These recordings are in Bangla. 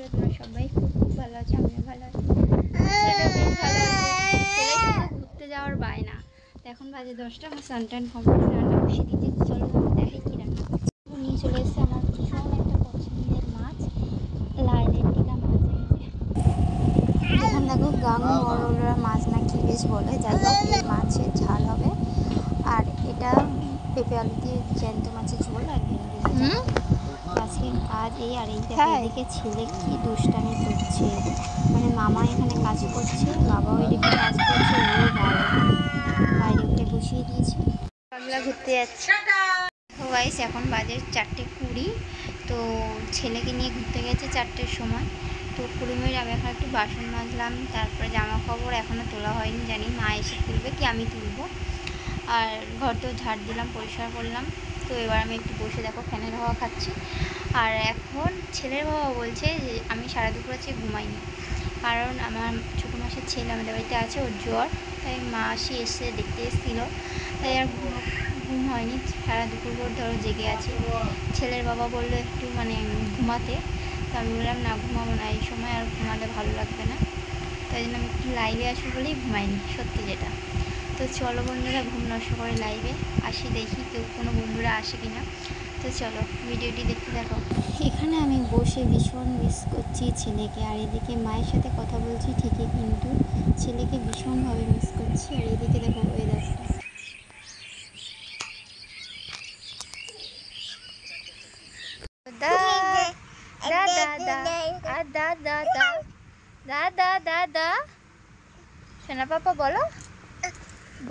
করি তোমরা সবাই খুব খুব ভালো আছো, আমিও ভালো আছি। ছেলেটাও বেশ ভালো আছে। ছেলে শুধু ঘুরতে যাওয়ার বায়না। তো এখন বাজে 10টা, আমার সানটান কমপ্লিট, রান্না বসিয়ে দিয়েছি। চলো দেখাই কি রান্না করছি। নিয়ে চলে এসেছে আমার ভীষণ একটা পছন্দের মাছ, লাল লেন্টিকা মাছ। এখন দেখো গাঙ্গরোলা মাছ না কি বেশ বলে, যাই হোক এই মাছের ঝাল হবে। আর এটা পেঁপে আলু দিয়ে জ্যান্ত মাছের ঝোল আর ভেন্ডি ভাজা হবে। আজকে কাজ এই। আর এই দেখো এদিকে ছেলে কি দুষ্টামি করছে, মানে মামা এখানে কাজ করছে, বাবাও এদিকে কাজ করছে, ও বাইরে উঠে বসিয়ে দিয়েছে। বাংলা ঘুরতে যাচ্ছে গাইস, এখন বাজে 4:20। তো ছেলেকে নিয়ে ঘুরতে গেছে 4টের সময়। তো 20 মিনিট আমি এখন একটু বাসন মাজলাম, তারপরে জামা কাপড় এখনও তোলা হয়নি, জানি মা এসে তুলবে কি আমি তুলবো। আর ঘর তো ঝাড় দিলাম, পরিষ্কার করলাম। তো এবার আমি একটু বসে দেখো ফ্যানের হাওয়া খাচ্ছি। আর এখন ছেলের বাবা বলছে যে আমি সারা দুপুর আছে ঘুমাইনি, কারণ আমার ছোটো মাসের ছেলে আমাদের বাড়িতে আছে, ওর জ্বর। তাই মাসি এসে দেখতে এসেছিলো, তাই আর ঘুম হয়নি, সারা দুপুর ভোর ধরো জেগে আছে। ছেলের বাবা বললো একটু মানে ঘুমাতে, তো আমি বললাম না ঘুমাবো না, এই সময় আর ঘুমালে ভালো লাগবে না। তাই জন্য আমি একটু লাইভে আসবো বলেই ঘুমাইনি, সত্যি যেটা। তো চলো বন্ধুরা, ঘুম নষ্ট করে লাইভে আসি, দেখি কেউ কোনো বন্ধুরা আসে কি না। তো চলো ভিডিওটি দেখতে দেখো। এখানে আমি বসে ভীষণ মিস করছি ছেলেকে, আর এদিকে মায়ের সাথে কথা বলছি ঠিকই, কিন্তু ছেলেকে ভীষণভাবে মিস করছি। আর এদিকে দেখো ওয়েদারটা, দাদা সোনা পাপা বলো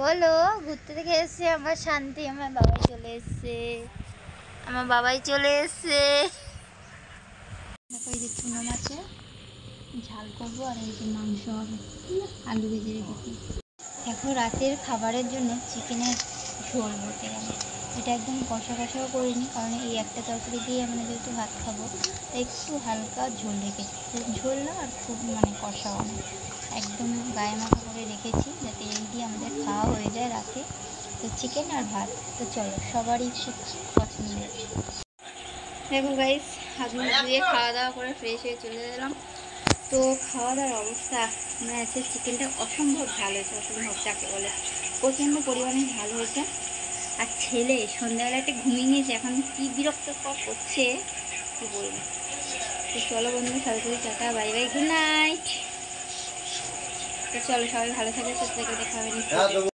বলো, ঘুরতে থেকে এসছে আমার শান্তি, আমার বাবাই চলে এসছে, আমার বাবাই চলে এসছে। দেখো এই যে চুনো মাছের ঝাল করবো, আর এই যে মাংস হবে, আলু ভেজে রেখেছি। দেখো রাতের খাবারের জন্য চিকেনের ঝোল বলতে গেলে, এটা একদম কষা কষাও করিনি, কারণ এই একটা তরকারি দিয়ে আমরা যেহেতু ভাত খাবো, তাই একটু হালকা ঝোল রেখেছি। খুব ঝোল না আর খুব মানে কষাও না, একদম গায়ে মাখা করে রেখেছি, যাতে এই দিয়ে আমাদের খাওয়া হয়ে যায় রাতে। তো চিকেন আর ভাত, তো চলো সবারই খুব পছন্দের। দেখো গাইস, হাত মুখ ধুয়ে খাওয়া দাওয়া করে ফ্রেশ হয়ে চলে এলাম। তো খাওয়া দাওয়ার অবস্থা আছে, চিকেনটা অসম্ভব ঝাল হয়েছে, অসম্ভব যাকে বলে, প্রচণ্ড পরিমাণে ঝাল হয়েছে। আর ছেলে সন্ধ্যাবেলাটা ঘুমিয়ে নিয়েছে, এখন কী বিরক্তকর করছে কী বলবো। তো চলো বন্ধু, সবাই tata, bye bye, good night. তো চলো সবাই ভালো থাকবে, সুস্থ থেকে দেখা হবে নিশ্চয়ই।